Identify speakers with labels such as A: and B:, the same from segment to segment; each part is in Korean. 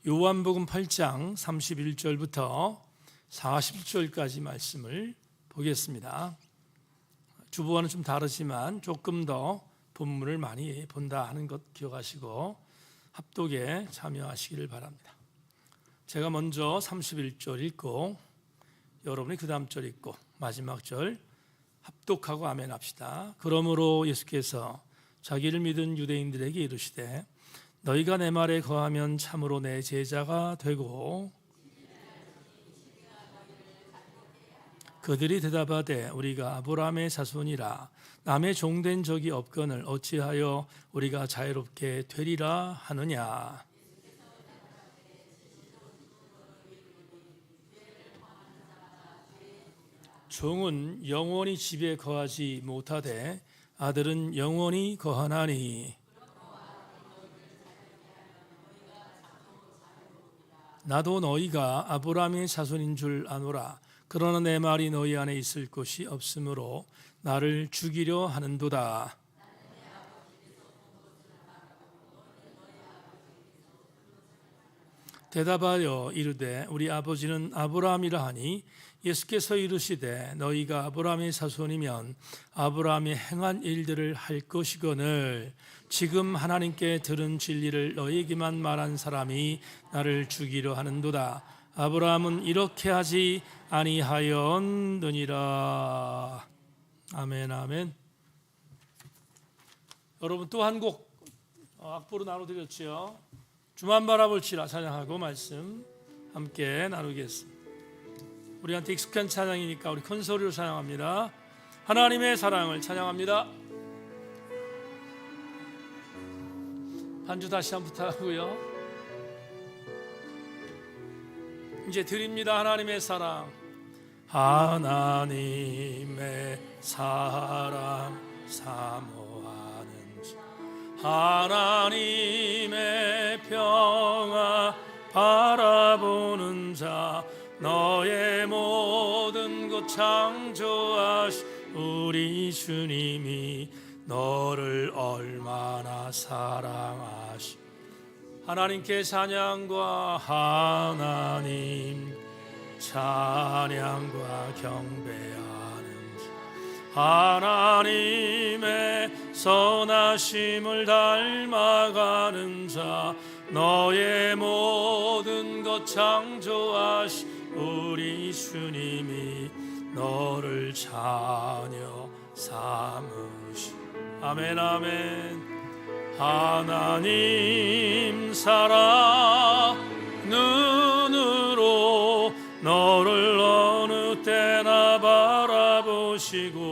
A: 요한복음 8장 31절부터 40절까지 말씀을 보겠습니다. 주보와는 좀 다르지만 조금 더 본문을 많이 본다 하는 것 기억하시고 합독에 참여하시기를 바랍니다. 제가 먼저 31절 읽고 여러분이 그 다음 절 읽고 마지막 절 합독하고 아멘 합시다. 그러므로 예수께서 자기를 믿은 유대인들에게 이르시되 너희가 내 말에 거하면 참으로 내 제자가 되고, 그들이 대답하되 우리가 아브라함의 자손이라 남의 종된 적이 없거늘 어찌하여 우리가 자유롭게 되리라 하느냐. 종은 영원히 집에 거하지 못하되 아들은 영원히 거하나니, 나도 너희가 아브라함의 자손인 줄 아노라. 그러나 내 말이 너희 안에 있을 곳이 없으므로 나를 죽이려 하는도다. 대답하여 이르되 우리 아버지는 아브라함이라 하니, 예수께서 이르시되 너희가 아브라함의 자손이면 아브라함이 행한 일들을 할 것이거늘 지금 하나님께 들은 진리를 너희에게만 말한 사람이 나를 죽이려 하는도다. 아브라함은 이렇게 하지 아니하였느니라. 아멘 아멘. 여러분 또 한 곡 악보로 나눠드렸지요. 주만 바라볼지라 찬양하고 말씀 함께 나누겠습니다. 우리한테 익숙한 찬양이니까 우리 큰 소리로 찬양합니다. 하나님의 사랑을 찬양합니다. 한 주 다시 한번 부탁하고요. 이제 드립니다. 하나님의 사랑. 하나님의 사랑 사모하는 자, 하나님의 평화 바라보는 자, 너의 모든 것 창조하신 우리 주님이 너를 얼마나 사랑하시. 하나님께 찬양과 하나님 찬양과 경배하는 자, 하나님의 선하심을 닮아가는 자, 너의 모든 것 창조하신 우리 주님이 너를 자녀 삼으시. 아멘 아멘. 하나님 사랑 눈으로 너를 어느 때나 바라보시고,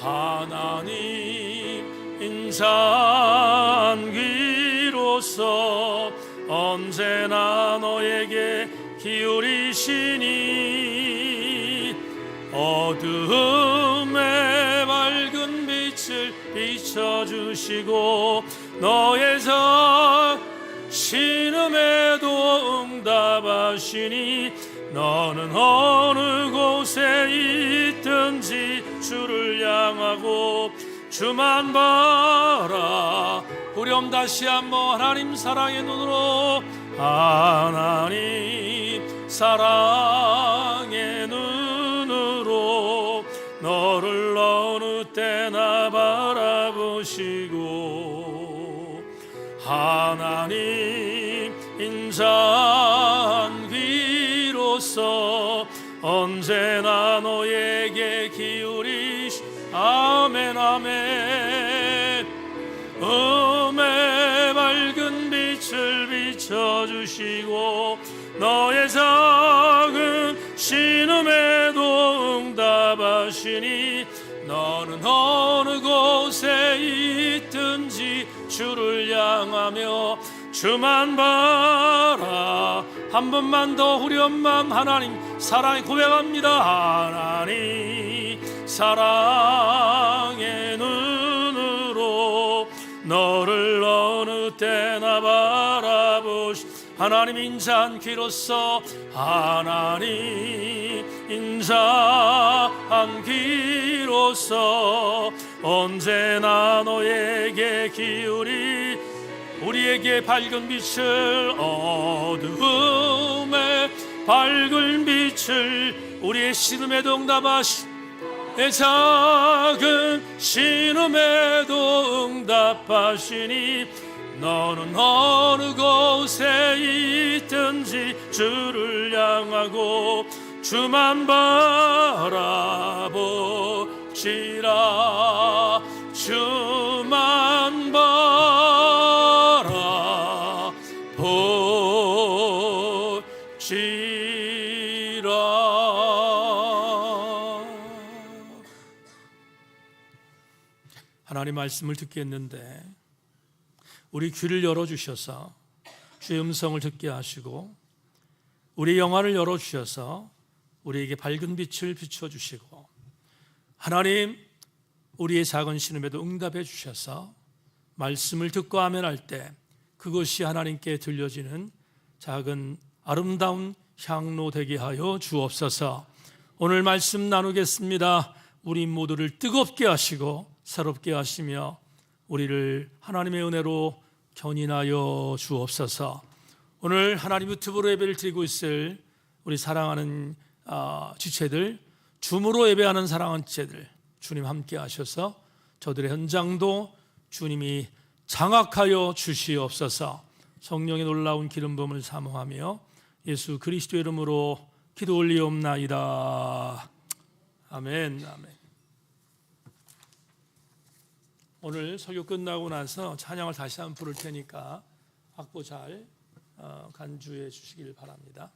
A: 하나님 인자한 귀로서 언제나 너에게 기울이시니, 어두움에 밝은 빛을 비춰주시고 너의 신음에도 응답하시니, 너는 어느 곳에 있든지 주를 향하고 주만 바라. 우리 다시 한번 하나님 사랑의 눈으로, 하나님 사랑의 눈으로 너를 어느 때나 바라보시고, 하나님 인자한 귀로서 언제나 너에게 기울이시. 아멘 아멘. 음의 밝은 빛을 비춰주시고 너의 작은 신음에도 응답하시니, 너는 어느 곳에 있든지 주를 향하며 주만 바라. 한 번만 더 후렴만 하나님 사랑에 고백합니다. 하나님 사랑의 눈으로 너를 어느 때나 바라보시. 하나님 인자한 귀로서, 하나님 인자한 귀로서 언제나 너에게 기울이. 우리에게 밝은 빛을, 어두움에 밝은 빛을, 우리의 신음에도 응답하시, 내 작은 신음에도 응답하시니 너는 어느 곳에 있든지 주를 향하고 주만 바라보시라. 주만 바라보시라. 하나님 말씀을 듣겠는데 우리 귀를 열어주셔서 주의 음성을 듣게 하시고 우리 영안을 열어주셔서 우리에게 밝은 빛을 비춰주시고 하나님 우리의 작은 신음에도 응답해 주셔서 말씀을 듣고 아멘할 때 그것이 하나님께 들려지는 작은 아름다운 향로 되게 하여 주옵소서. 오늘 말씀 나누겠습니다. 우리 모두를 뜨겁게 하시고 새롭게 하시며 우리를 하나님의 은혜로 견인하여 주옵소서. 오늘 하나님 유튜브로 예배를 드리고 있을 우리 사랑하는 지체들, 줌으로 예배하는 사랑하는 지체들, 주님 함께 하셔서 저들의 현장도 주님이 장악하여 주시옵소서. 성령의 놀라운 기름 부음을 사모하며 예수 그리스도의 이름으로 기도 올리옵나이다. 아멘. 아멘. 오늘 설교 끝나고 나서 찬양을 다시 한번 부를 테니까 악보 잘 간주해 주시길 바랍니다.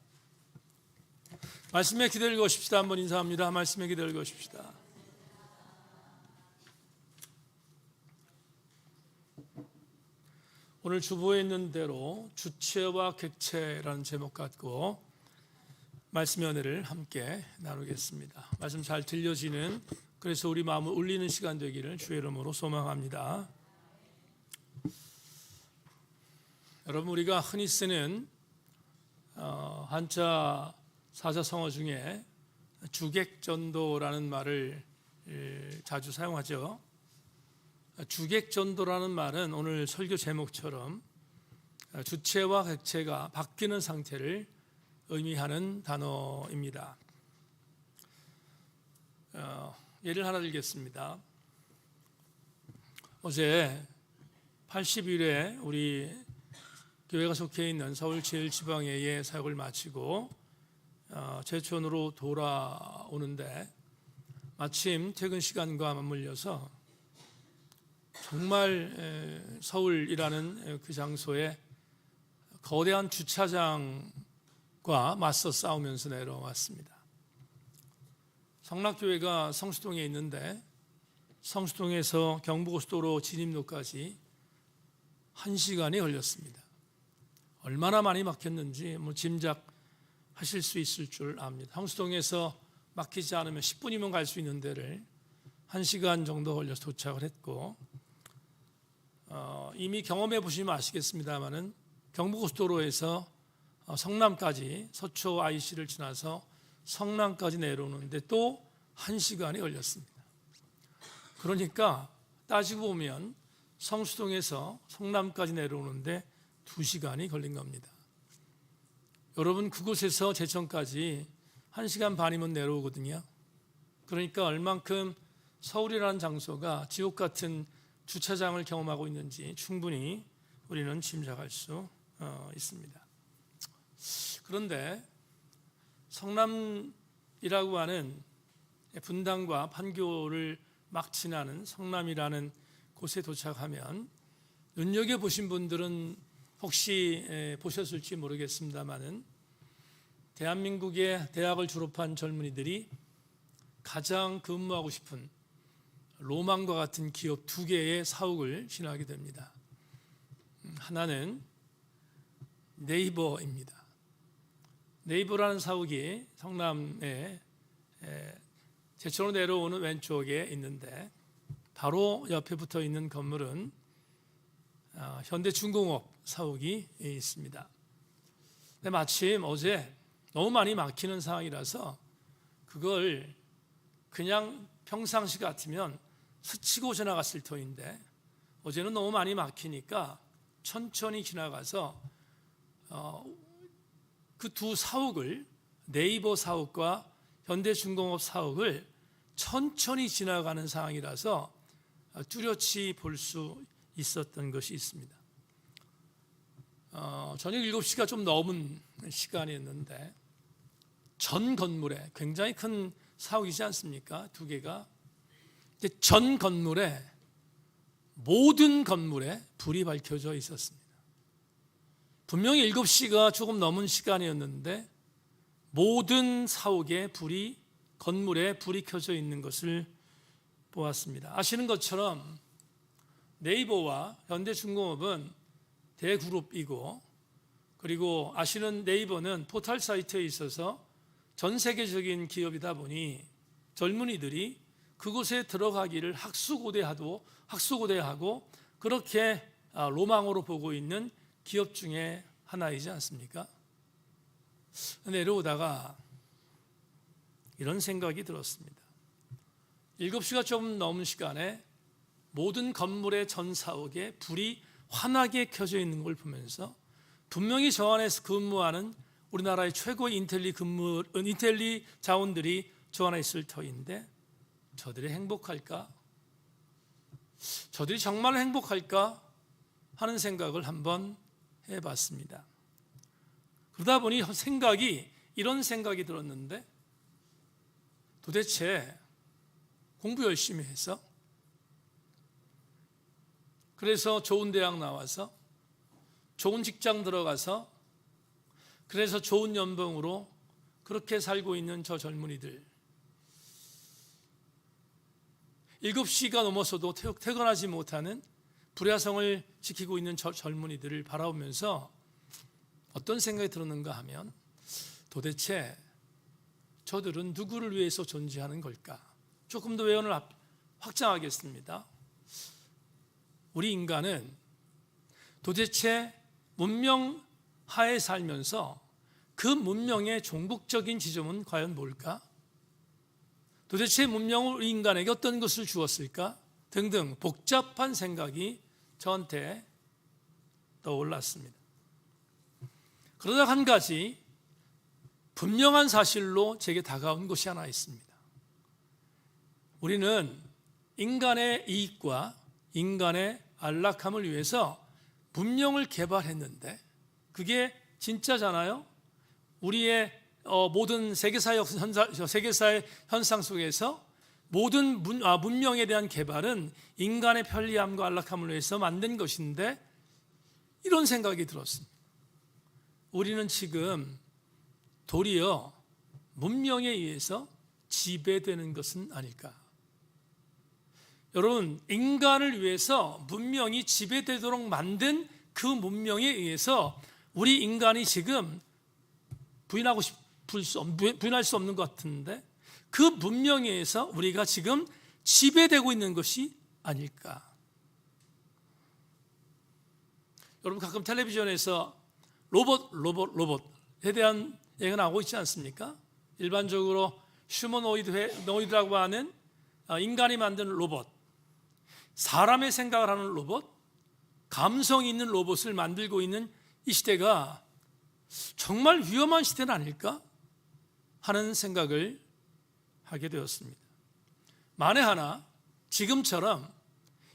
A: 말씀에 기도를 거십시다. 한번 인사합니다. 말씀에 기도를 거십시다. 오늘 주보에 있는 대로 주체와 객체라는 제목 갖고 말씀의 은혜를 함께 나누겠습니다. 말씀 잘 들려지는, 그래서 우리 마음을 울리는 시간 되기를 주의 이름으로 소망합니다. 여러분, 우리가 흔히 쓰는 한자 사자성어 중에 주객전도라는 말을 자주 사용하죠. 주객전도라는 말은 오늘 설교 제목처럼 주체와 객체가 바뀌는 상태를 의미하는 단어입니다. 예를 하나 들겠습니다. 어제 80일에 우리 교회가 속해 있는 서울 제1지방회의 사역을 마치고 제천으로 돌아오는데 마침 퇴근 시간과 맞물려서 정말 서울이라는 그 장소에 거대한 주차장과 맞서 싸우면서 내려왔습니다. 성락교회가 성수동에 있는데 성수동에서 경부고속도로 진입로까지 1시간이 걸렸습니다. 얼마나 많이 막혔는지 짐작하실 수 있을 줄 압니다. 성수동에서 막히지 않으면 10분이면 갈 수 있는 데를 1시간 정도 걸려서 도착을 했고, 이미 경험해 보시면 아시겠습니다만은 경부고속도로에서 성남까지 서초 IC를 지나서 성남까지 내려오는데 또 1시간이 걸렸습니다. 그러니까 따지고 보면 성수동에서 성남까지 내려오는데 2시간이 걸린 겁니다. 여러분, 그곳에서 제천까지 1시간 반이면 내려오거든요. 그러니까 얼만큼 서울이라는 장소가 지옥 같은 주차장을 경험하고 있는지 충분히 우리는 짐작할 수 있습니다. 그런데 성남이라고 하는 분당과 판교를 막 지나는 성남이라는 곳에 도착하면 눈여겨보신 분들은 혹시 보셨을지 모르겠습니다만은 대한민국의 대학을 졸업한 젊은이들이 가장 근무하고 싶은 로망과 같은 기업 2개의 사옥을 지나게 됩니다. 하나는 네이버입니다. 네이버라는 사옥이 성남에 제천으로 내려오는 왼쪽에 있는데 바로 옆에 붙어 있는 건물은 현대중공업 사옥이 있습니다. 근데 마침 어제 너무 많이 막히는 상황이라서 그걸 그냥 평상시 같으면 스치고 지나갔을 터인데 어제는 너무 많이 막히니까 천천히 지나가서 그 두 사옥을, 네이버 사옥과 현대중공업 사옥을 천천히 지나가는 상황이라서 뚜렷이 볼 수 있었던 것이 있습니다. 저녁 7시가 좀 넘은 시간이었는데 전 건물에, 굉장히 큰 사옥이지 않습니까? 두 개가. 전 건물에, 모든 건물에 불이 밝혀져 있었습니다. 분명히 7시가 조금 넘은 시간이었는데 모든 사옥에 건물에 불이 켜져 있는 것을 보았습니다. 아시는 것처럼 네이버와 현대중공업은 대그룹이고, 그리고 아시는 네이버는 포털 사이트에 있어서 전 세계적인 기업이다 보니 젊은이들이 그곳에 들어가기를 학수고대하고 그렇게 로망으로 보고 있는 기업 중에 하나이지 않습니까? 내려오다가 이런 생각이 들었습니다. 7시가 좀 넘은 시간에 모든 건물의 전 사옥에 불이 환하게 켜져 있는 걸 보면서 분명히 저 안에서 근무하는 우리나라의 최고의 인텔리 자원들이 저 안에 있을 터인데 저들이 행복할까? 저들이 정말 행복할까? 하는 생각을 한번 해봤습니다. 그러다 보니 이런 생각이 들었는데, 도대체 공부 열심히 해서, 그래서 좋은 대학 나와서 좋은 직장 들어가서, 그래서 좋은 연봉으로 그렇게 살고 있는 저 젊은이들, 7시가 넘어서도 퇴근하지 못하는 불야성을 지키고 있는 저 젊은이들을 바라보면서 어떤 생각이 들었는가 하면, 도대체 저들은 누구를 위해서 존재하는 걸까? 조금 더 외연을 확장하겠습니다. 우리 인간은 도대체 문명 하에 살면서 그 문명의 종국적인 지점은 과연 뭘까? 도대체 문명은 우리 인간에게 어떤 것을 주었을까? 등등 복잡한 생각이 저한테 떠올랐습니다. 그러다 한 가지 분명한 사실로 제게 다가온 것이 하나 있습니다. 우리는 인간의 이익과 인간의 안락함을 위해서 문명을 개발했는데 그게 진짜잖아요. 우리의 모든 세계사의 현상 속에서 모든 문명에 대한 개발은 인간의 편리함과 안락함을 위해서 만든 것인데, 이런 생각이 들었습니다. 우리는 지금 도리어 문명에 의해서 지배되는 것은 아닐까? 여러분, 인간을 위해서 문명이 지배되도록 만든 그 문명에 의해서 우리 인간이 지금 부인할 수 없는 것 같은데, 그 문명에 의해서 우리가 지금 지배되고 있는 것이 아닐까? 여러분, 가끔 텔레비전에서 로봇에 대한 얘기가 나오고 있지 않습니까? 일반적으로 휴머노이드라고 하는 인간이 만든 로봇, 사람의 생각을 하는 로봇, 감성이 있는 로봇을 만들고 있는 이 시대가 정말 위험한 시대는 아닐까 하는 생각을 하게 되었습니다. 만에 하나 지금처럼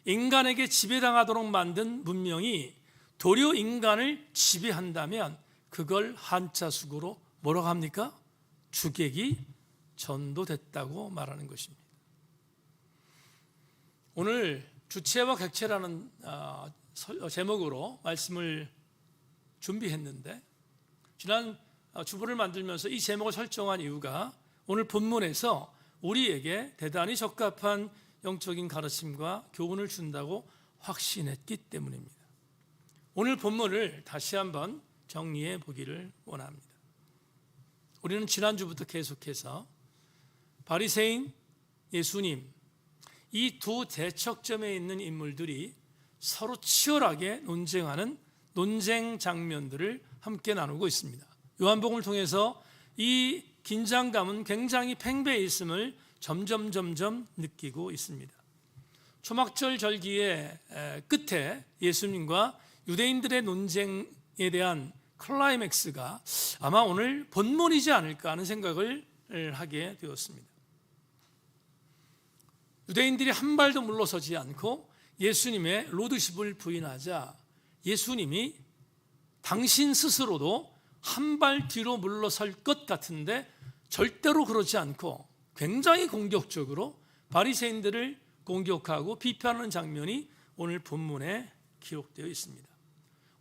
A: 인간에게 지배당하도록 만든 문명이 도리어 인간을 지배한다면 그걸 한자숙으로 뭐라고 합니까? 주객이 전도됐다고 말하는 것입니다. 오늘 주체와 객체라는 제목으로 말씀을 준비했는데, 지난 주보를 만들면서 이 제목을 설정한 이유가 오늘 본문에서 우리에게 대단히 적합한 영적인 가르침과 교훈을 준다고 확신했기 때문입니다. 오늘 본문을 다시 한번 정리해 보기를 원합니다. 우리는 지난주부터 계속해서 바리새인, 예수님, 이 두 대척점에 있는 인물들이 서로 치열하게 논쟁하는 논쟁 장면들을 함께 나누고 있습니다. 요한복음을 통해서 이 긴장감은 굉장히 팽배해 있음을 점점 느끼고 있습니다. 초막절 절기의 끝에 예수님과 유대인들의 논쟁에 대한 클라이맥스가 아마 오늘 본문이지 않을까 하는 생각을 하게 되었습니다. 유대인들이 한 발도 물러서지 않고 예수님의 로드십을 부인하자 예수님이 당신 스스로도 한 발 뒤로 물러설 것 같은데 절대로 그러지 않고 굉장히 공격적으로 바리새인들을 공격하고 비판하는 장면이 오늘 본문에 기록되어 있습니다.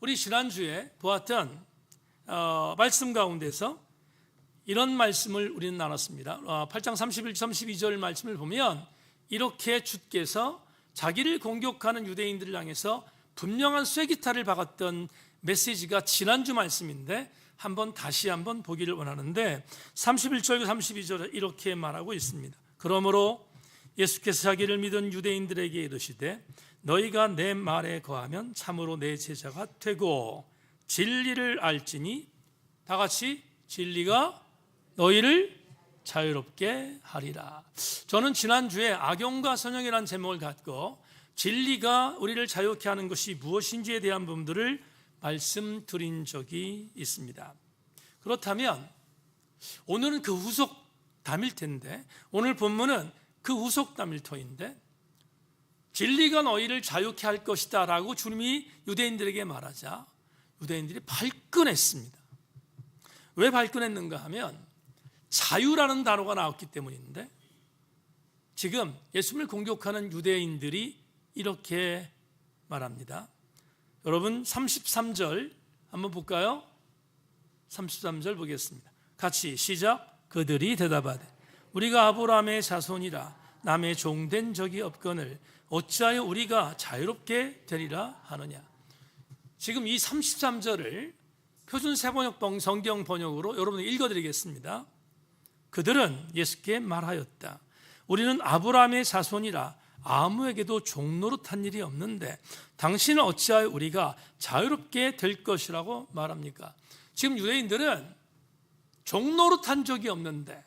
A: 우리 지난주에 보았던 말씀 가운데서 이런 말씀을 우리는 나눴습니다. 8장 31, 32절 말씀을 보면 이렇게 주께서 자기를 공격하는 유대인들을 향해서 분명한 쐐기타를 박았던 메시지가 지난주 말씀인데 다시 한번 보기를 원하는데 31절과 32절에 이렇게 말하고 있습니다. 그러므로 예수께서 자기를 믿은 유대인들에게 이르시되 너희가 내 말에 거하면 참으로 내 제자가 되고 진리를 알지니 다 같이 진리가 너희를 자유롭게 하리라. 저는 지난주에 악용과 선용이라는 제목을 갖고 진리가 우리를 자유롭게 하는 것이 무엇인지에 대한 부분들을 말씀드린 적이 있습니다. 그렇다면 오늘은 그 후속 담일 텐데 오늘 본문은 그 후속 담일 터인데 진리가 너희를 자유케 할 것이다 라고 주님이 유대인들에게 말하자 유대인들이 발끈했습니다. 왜 발끈했는가 하면 자유라는 단어가 나왔기 때문인데 지금 예수님을 공격하는 유대인들이 이렇게 말합니다. 여러분 33절 한번 볼까요? 33절 보겠습니다. 같이 시작. 그들이 대답하되 우리가 아브라함의 자손이라 남의 종된 적이 없거늘 어찌하여 우리가 자유롭게 되리라 하느냐. 지금 이 33절을 표준 세번역 성경 번역으로 여러분 읽어드리겠습니다. 그들은 예수께 말하였다. 우리는 아브라함의 자손이라 아무에게도 종노릇한 일이 없는데 당신은 어찌하여 우리가 자유롭게 될 것이라고 말합니까? 지금 유대인들은 종노릇한 적이 없는데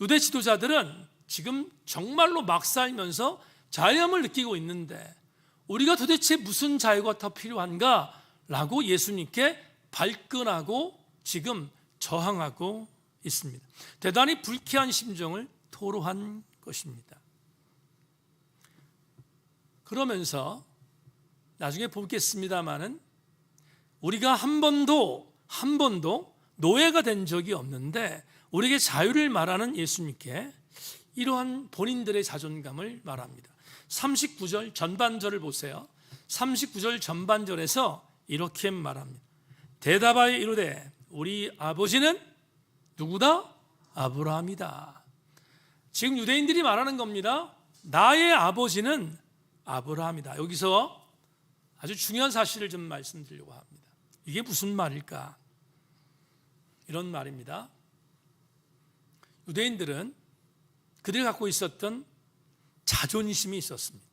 A: 유대 지도자들은 지금 정말로 막 살면서 자유함을 느끼고 있는데 우리가 도대체 무슨 자유가 더 필요한가? 라고 예수님께 발끈하고 지금 저항하고 있습니다. 대단히 불쾌한 심정을 토로한 것입니다. 그러면서 나중에 보겠습니다마는 우리가 한 번도 노예가 된 적이 없는데 우리에게 자유를 말하는 예수님께 이러한 본인들의 자존감을 말합니다. 39절 전반절을 보세요. 39절 전반절에서 이렇게 말합니다. 대답하여 이르되 우리 아버지는 누구다? 아브라함이다. 지금 유대인들이 말하는 겁니다. 나의 아버지는 아브라함이다. 여기서 아주 중요한 사실을 좀 말씀드리려고 합니다. 이게 무슨 말일까? 이런 말입니다. 유대인들은 그들이 갖고 있었던 자존심이 있었습니다.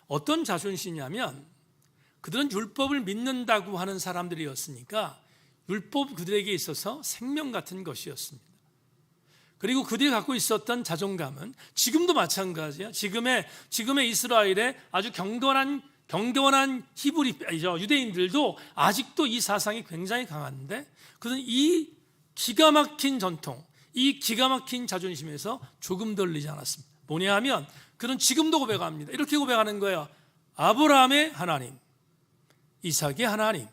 A: 어떤 자존심이냐면 그들은 율법을 믿는다고 하는 사람들이었으니까 율법 그들에게 있어서 생명 같은 것이었습니다. 그리고 그들이 갖고 있었던 자존감은 지금도 마찬가지예요. 지금의 이스라엘의 아주 경건한 히브리 유대인들도 아직도 이 사상이 굉장히 강한데 그들은 이 기가 막힌 전통, 이 기가 막힌 자존심에서 조금 덜리지 않았습니다. 뭐냐 하면 그는 지금도 고백합니다. 이렇게 고백하는 거예요. 아브라함의 하나님, 이삭의 하나님,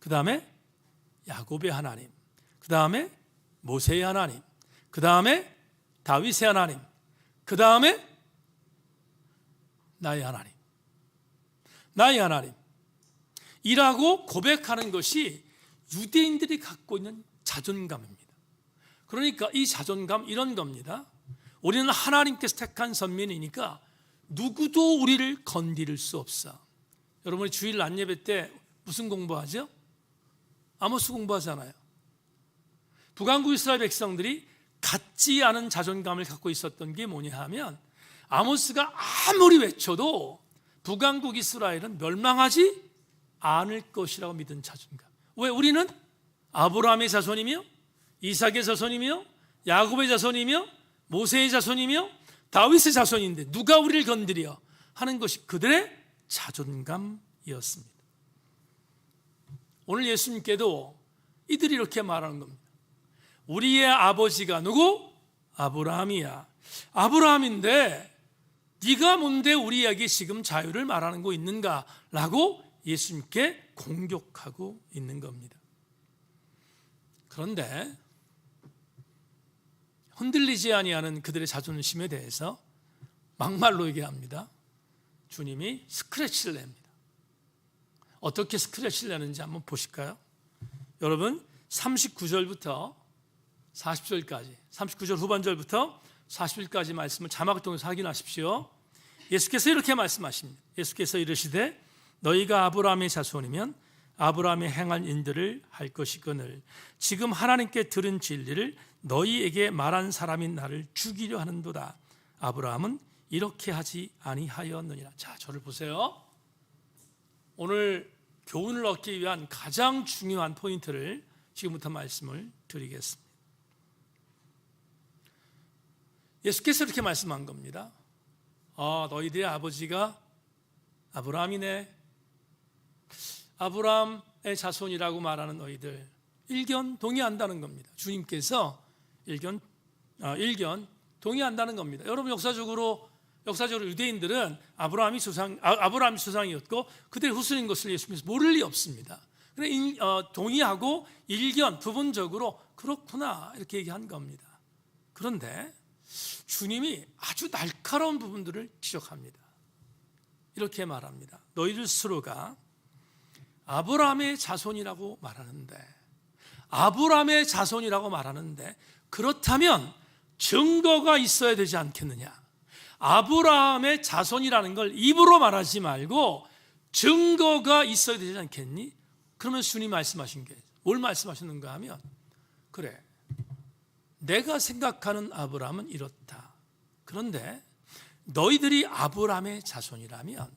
A: 그 다음에 야곱의 하나님, 그 다음에 모세의 하나님, 그 다음에 다윗의 하나님, 그 다음에 나의 하나님 이라고 고백하는 것이 유대인들이 갖고 있는 자존감입니다. 그러니까 이 자존감 이런 겁니다. 우리는 하나님께서 택한 선민이니까 누구도 우리를 건드릴 수 없어. 여러분이 주일 안예배 때 무슨 공부하죠? 아모스 공부하잖아요. 북왕국 이스라엘 백성들이 갖지 않은 자존감을 갖고 있었던 게 뭐냐 하면 아모스가 아무리 외쳐도 북왕국 이스라엘은 멸망하지 않을 것이라고 믿은 자존감. 왜? 우리는 아브라함의 자손이며 이삭의 자손이며 야곱의 자손이며 모세의 자손이며 다윗의 자손인데 누가 우리를 건드려 하는 것이 그들의 자존감이었습니다. 오늘 예수님께도 이들이 이렇게 말하는 겁니다. 우리의 아버지가 누구? 아브라함이야. 아브라함인데 네가 뭔데 우리에게 지금 자유를 말하는 거 있는가? 라고 예수님께 공격하고 있는 겁니다. 그런데 흔들리지 아니하는 그들의 자존심에 대해서 막말로 얘기합니다. 주님이 스크래치를 냅니다. 어떻게 스크래치를 내는지 한번 보실까요? 여러분 39절부터 40절까지 39절 후반절부터 40절까지 말씀을 자막을 통해서 확인하십시오. 예수께서 이렇게 말씀하십니다. 예수께서 이르시되 너희가 아브라함의 자손이면 아브라함의 행한 인들을 할 것이거늘 지금 하나님께 들은 진리를 너희에게 말한 사람인 나를 죽이려 하는도다. 아브라함은 이렇게 하지 아니하였느니라. 자, 저를 보세요. 오늘 교훈을 얻기 위한 가장 중요한 포인트를 지금부터 말씀을 드리겠습니다. 예수께서 이렇게 말씀한 겁니다. 너희들의 아버지가 아브라함이네. 아브라함의 자손이라고 말하는 너희들 일견 동의한다는 겁니다. 주님께서 일견 동의한다는 겁니다. 여러분 역사적으로 유대인들은 아브라함이 수상이었고 그들의 후손인 것을 예수님께서 모를 리 없습니다. 그런데 동의하고 일견 부분적으로 그렇구나 이렇게 얘기한 겁니다. 그런데 주님이 아주 날카로운 부분들을 지적합니다. 이렇게 말합니다. 너희들 스스로가 아브라함의 자손이라고 말하는데 그렇다면 증거가 있어야 되지 않겠느냐? 아브라함의 자손이라는 걸 입으로 말하지 말고 증거가 있어야 되지 않겠니? 그러면 주님이 말씀하신 게 뭘 말씀하셨는가 하면 그래, 내가 생각하는 아브라함은 이렇다. 그런데 너희들이 아브라함의 자손이라면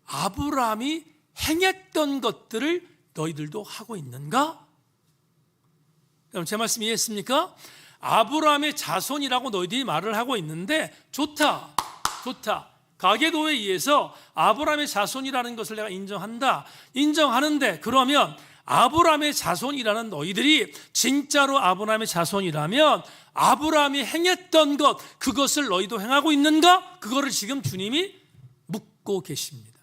A: 아브라함이 행했던 것들을 너희들도 하고 있는가? 그럼 제 말씀 이해했습니까? 아브라함의 자손이라고 너희들이 말을 하고 있는데 좋다. 가계도에 의해서 아브라함의 자손이라는 것을 내가 인정하는데 그러면 아브라함의 자손이라는 너희들이 진짜로 아브라함의 자손이라면 아브라함이 행했던 것 그것을 너희도 행하고 있는가? 그거를 지금 주님이 묻고 계십니다.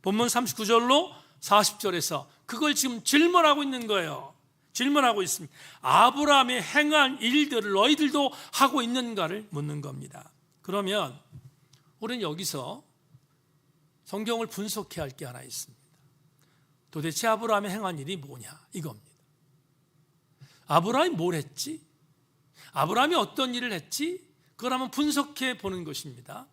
A: 본문 39절로 40절에서 그걸 지금 질문하고 있는 거예요. 질문하고 있습니다. 아브라함이 행한 일들을 너희들도 하고 있는가를 묻는 겁니다. 그러면 우리는 여기서 성경을 분석해야 할 게 하나 있습니다. 도대체 아브라함이 행한 일이 뭐냐 이겁니다. 아브라함이 뭘 했지? 아브라함이 어떤 일을 했지? 그걸 한번 분석해 보는 것입니다.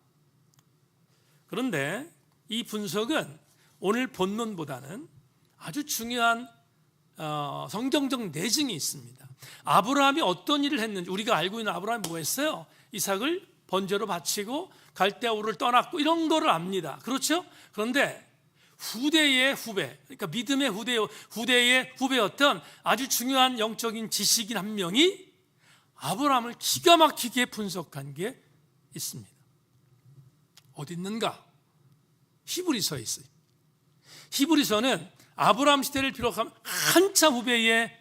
A: 그런데 이 분석은 오늘 본문보다는 아주 중요한 성경적 내증이 있습니다. 아브라함이 어떤 일을 했는지 우리가 알고 있는 아브라함이 뭐 했어요? 이삭을 번제로 바치고 갈대아 우르를 떠났고 이런 거를 압니다. 그렇죠? 그런데 후대의 후배, 그러니까 믿음의 후대의 후배였던 아주 중요한 영적인 지식인 한 명이 아브라함을 기가 막히게 분석한 게 있습니다. 어디 있는가? 히브리서에 있어요. 히브리서는 아브라함 시대를 비롯하면 한참 후배의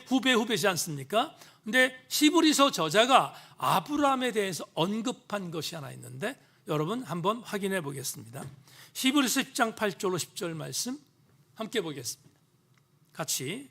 A: 후배지 않습니까? 근데 히브리서 저자가 아브라함에 대해서 언급한 것이 하나 있는데 여러분 한번 확인해 보겠습니다. 히브리서 10장 8절로 10절 말씀 함께 보겠습니다. 같이.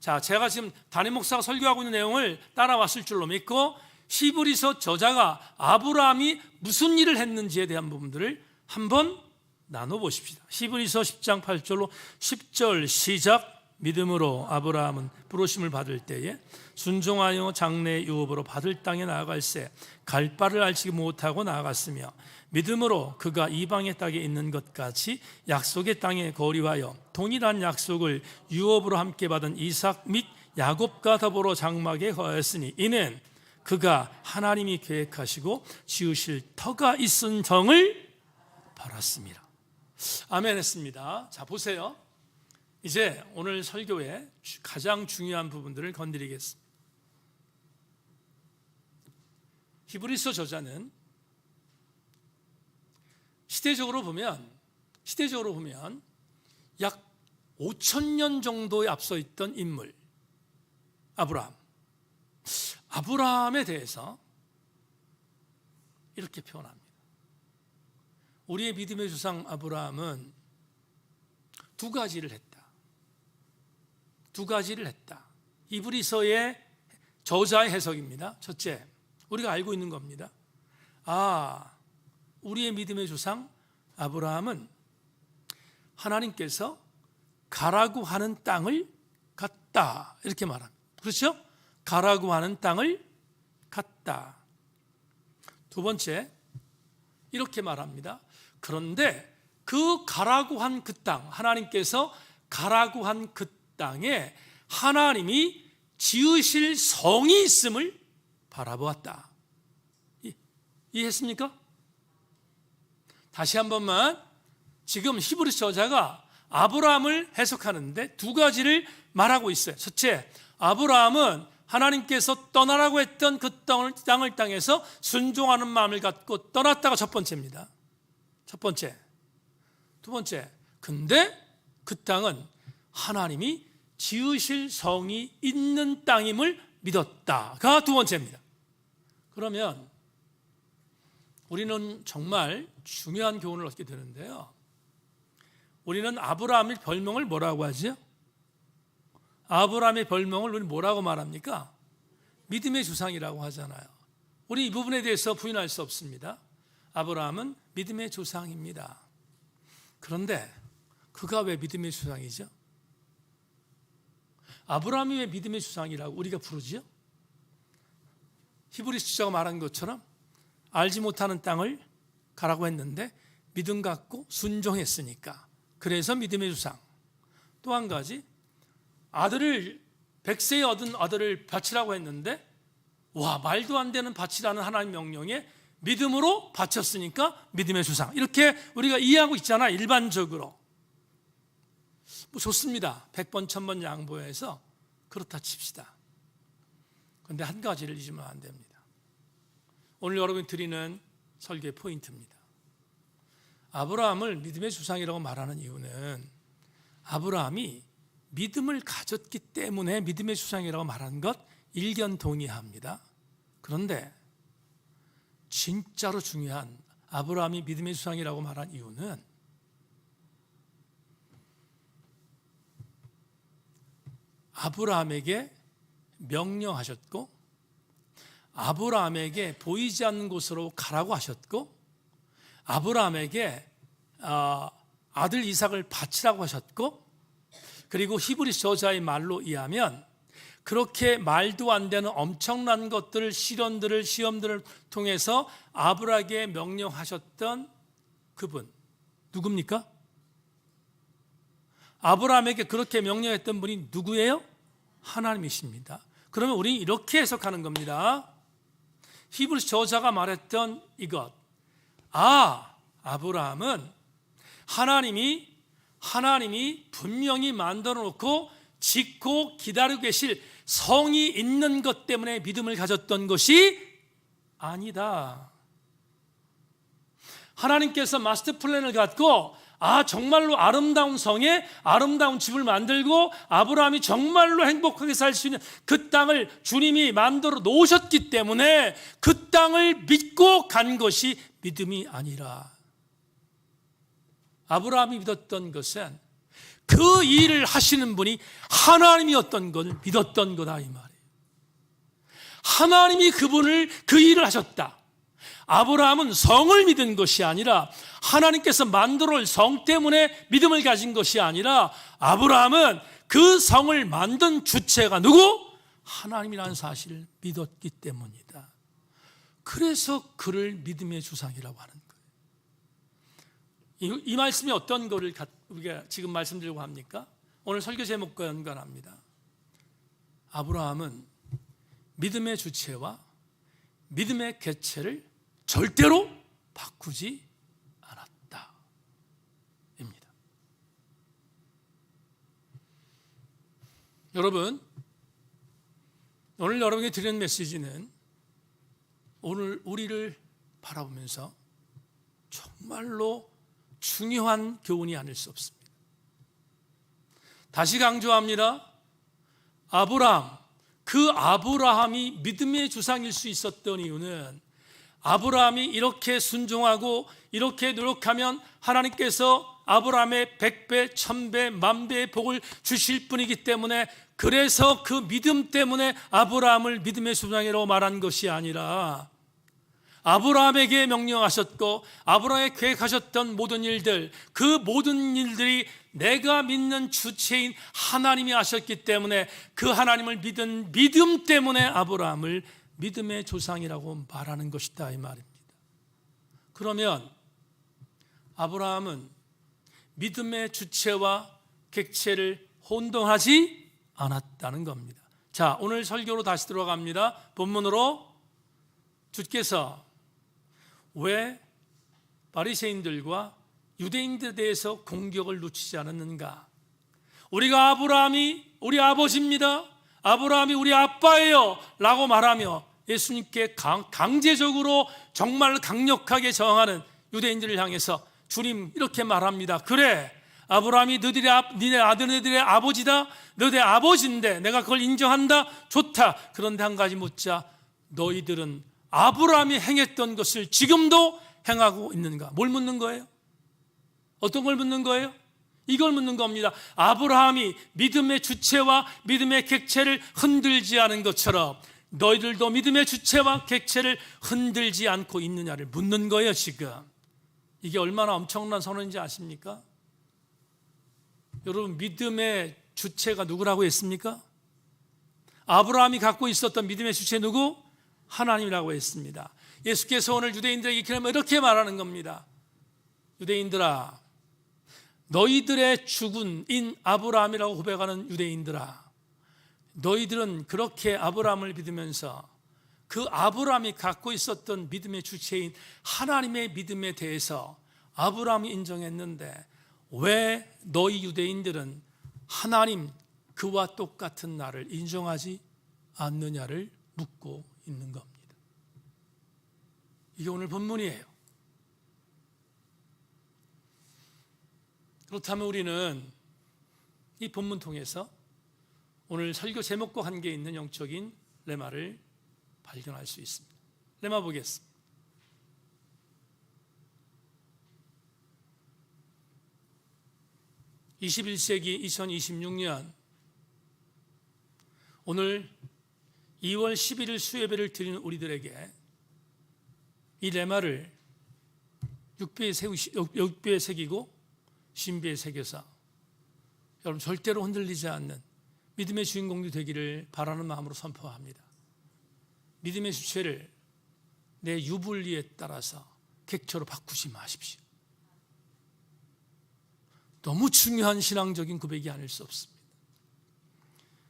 A: 자, 제가 지금 담임 목사가 설교하고 있는 내용을 따라왔을 줄로 믿고 히브리서 저자가 아브라함이 무슨 일을 했는지에 대한 부분들을 한번 나눠보십시다. 히브리서 10장 8절로 10절 시작. 믿음으로 아브라함은 부르심을 받을 때에 순종하여 장래 유업으로 받을 땅에 나아갈새 갈 바를 알지 못하고 나아갔으며 믿음으로 그가 이방의 땅에 있는 것 같이 약속의 땅에 거류하여 동일한 약속을 유업으로 함께 받은 이삭 및 야곱과 더불어 장막에 거하였으니 이는 그가 하나님이 계획하시고 지으실 터가 있은 정을 바랐습니다. 아멘 했습니다. 자, 보세요. 이제 오늘 설교의 가장 중요한 부분들을 건드리겠습니다. 히브리서 저자는 시대적으로 보면 약 5,000년 정도에 앞서 있던 인물 아브라함에 대해서 이렇게 표현합니다. 우리의 믿음의 조상 아브라함은 두 가지를 했다. 히브리서의 저자의 해석입니다. 첫째, 우리가 알고 있는 겁니다. 우리의 믿음의 조상 아브라함은 하나님께서 가라고 하는 땅을 갔다, 이렇게 말합니다. 그렇죠? 가라고 하는 땅을 갔다. 두 번째, 이렇게 말합니다. 그런데 그 가라고 한 그 땅, 하나님께서 가라고 한 그 땅에 하나님이 지으실 성이 있음을 바라보았다. 이해했습니까? 다시 한 번만, 지금 히브리서 저자가 아브라함을 해석하는데 두 가지를 말하고 있어요. 첫째, 아브라함은 하나님께서 떠나라고 했던 그 땅을 땅에서 순종하는 마음을 갖고 떠났다가 첫 번째입니다. 첫 번째. 두 번째, 근데 그 땅은 하나님이 지으실 성이 있는 땅임을 믿었다가 두 번째입니다. 그러면 우리는 정말 중요한 교훈을 얻게 되는데요, 우리는 아브라함의 별명을 뭐라고 하죠? 아브라함의 별명을 우리 뭐라고 말합니까? 믿음의 조상이라고 하잖아요. 우리 이 부분에 대해서 부인할 수 없습니다. 아브라함은 믿음의 조상입니다. 그런데 그가 왜 믿음의 조상이죠? 아브라함이 왜 믿음의 조상이라고 우리가 부르죠? 히브리서 저자가 말한 것처럼 알지 못하는 땅을 가라고 했는데 믿음 갖고 순종했으니까, 그래서 믿음의 조상. 또 한 가지, 100세에 얻은 아들을 바치라고 했는데 말도 안 되는 바치라는 하나님 명령에 믿음으로 바쳤으니까 믿음의 조상, 이렇게 우리가 이해하고 있잖아. 일반적으로 좋습니다. 100번 1000번 양보해서 그렇다 칩시다. 그런데 한 가지를 잊으면 안 됩니다. 오늘 여러분이 드리는 설교의 포인트입니다. 아브라함을 믿음의 조상이라고 말하는 이유는 아브라함이 믿음을 가졌기 때문에 믿음의 조상이라고 말하는 것 일견 동의합니다. 그런데 진짜로 중요한 아브라함이 믿음의 조상이라고 말한 이유는 아브라함에게 명령하셨고, 아브라함에게 보이지 않는 곳으로 가라고 하셨고, 아브라함에게 아들 이삭을 바치라고 하셨고, 그리고 히브리서 저자의 말로 의하면 그렇게 말도 안 되는 엄청난 것들을, 시험들을 통해서 아브라함에게 명령하셨던 그분 누굽니까? 아브라함에게 그렇게 명령했던 분이 누구예요? 하나님이십니다. 그러면 우리는 이렇게 해석하는 겁니다. 히브리서 저자가 말했던 이것, 아브라함은 하나님이 분명히 만들어 놓고 짓고 기다리고 계실 성이 있는 것 때문에 믿음을 가졌던 것이 아니다. 하나님께서 마스터 플랜을 갖고 정말로 아름다운 성에 아름다운 집을 만들고 아브라함이 정말로 행복하게 살 수 있는 그 땅을 주님이 만들어 놓으셨기 때문에 그 땅을 믿고 간 것이 믿음이 아니라, 아브라함이 믿었던 것은 그 일을 하시는 분이 하나님이었던 걸 믿었던 거다, 이 말이에요. 하나님이 그 일을 하셨다. 아브라함은 성을 믿은 것이 아니라, 하나님께서 만들어 올 성 때문에 믿음을 가진 것이 아니라, 아브라함은 그 성을 만든 주체가 누구? 하나님이라는 사실을 믿었기 때문이다. 그래서 그를 믿음의 조상이라고 하는 거예요. 이 말씀이 어떤 거를 우리가 지금 말씀드리려고 합니까? 오늘 설교 제목과 연관합니다. 아브라함은 믿음의 주체와 믿음의 개체를 절대로 바꾸지 않았다 입니다. 여러분, 오늘 여러분에게 드리는 메시지는 오늘 우리를 바라보면서 정말로 중요한 교훈이 아닐 수 없습니다. 다시 강조합니다. 아브라함, 그 아브라함이 믿음의 주상일 수 있었던 이유는 아브라함이 이렇게 순종하고 이렇게 노력하면 하나님께서 아브라함의 100배, 1000배, 10,000배의 복을 주실 분이기 때문에, 그래서 그 믿음 때문에 아브라함을 믿음의 주상이라고 말한 것이 아니라 아브라함에게 명령하셨고 아브라함에 계획하셨던 모든 일들, 그 모든 일들이 내가 믿는 주체인 하나님이 하셨기 때문에 그 하나님을 믿은 믿음 때문에 아브라함을 믿음의 조상이라고 말하는 것이다, 이 말입니다. 그러면 아브라함은 믿음의 주체와 객체를 혼동하지 않았다는 겁니다. 자, 오늘 설교로 다시 들어갑니다. 본문으로. 주께서 왜 바리새인들과 유대인들에 대해서 공격을 놓치지 않았는가? 우리가 아브라함이 우리 아버지입니다, 아브라함이 우리 아빠예요 라고 말하며 예수님께 강제적으로 정말 강력하게 저항하는 유대인들을 향해서 주님 이렇게 말합니다. 그래, 아브라함이 너희네 아들들의 아버지다, 너희의 아버지인데 내가 그걸 인정한다, 좋다. 그런데 한 가지 묻자. 너희들은 아브라함이 행했던 것을 지금도 행하고 있는가? 뭘 묻는 거예요? 어떤 걸 묻는 거예요? 이걸 묻는 겁니다. 아브라함이 믿음의 주체와 믿음의 객체를 흔들지 않은 것처럼 너희들도 믿음의 주체와 객체를 흔들지 않고 있느냐를 묻는 거예요, 지금. 이게 얼마나 엄청난 선언인지 아십니까? 여러분, 믿음의 주체가 누구라고 했습니까? 아브라함이 갖고 있었던 믿음의 주체 누구? 하나님이라고 했습니다. 예수께서 오늘 유대인들에게 이렇게 말하는 겁니다. 유대인들아, 너희들의 주군인 아브라함이라고 고백하는 유대인들아, 너희들은 그렇게 아브라함을 믿으면서 그 아브라함이 갖고 있었던 믿음의 주체인 하나님의 믿음에 대해서 아브라함이 인정했는데 왜 너희 유대인들은 하나님 그와 똑같은 나를 인정하지 않느냐를 묻고 있는 겁니다. 이게 오늘 본문이에요. 그렇다면 우리는 이 본문 통해서 오늘 설교 제목과 관계 있는 영적인 레마를 발견할 수 있습니다. 레마 보겠습니다. (21세기) 2026년 오늘 2월 11일 수예배를 드리는 우리들에게 이 레마를 6배에 새기고 신비에 새겨서 여러분 절대로 흔들리지 않는 믿음의 주인공이 되기를 바라는 마음으로 선포합니다. 믿음의 주체를 내 유불리에 따라서 객체로 바꾸지 마십시오. 너무 중요한 신앙적인 고백이 아닐 수 없습니다.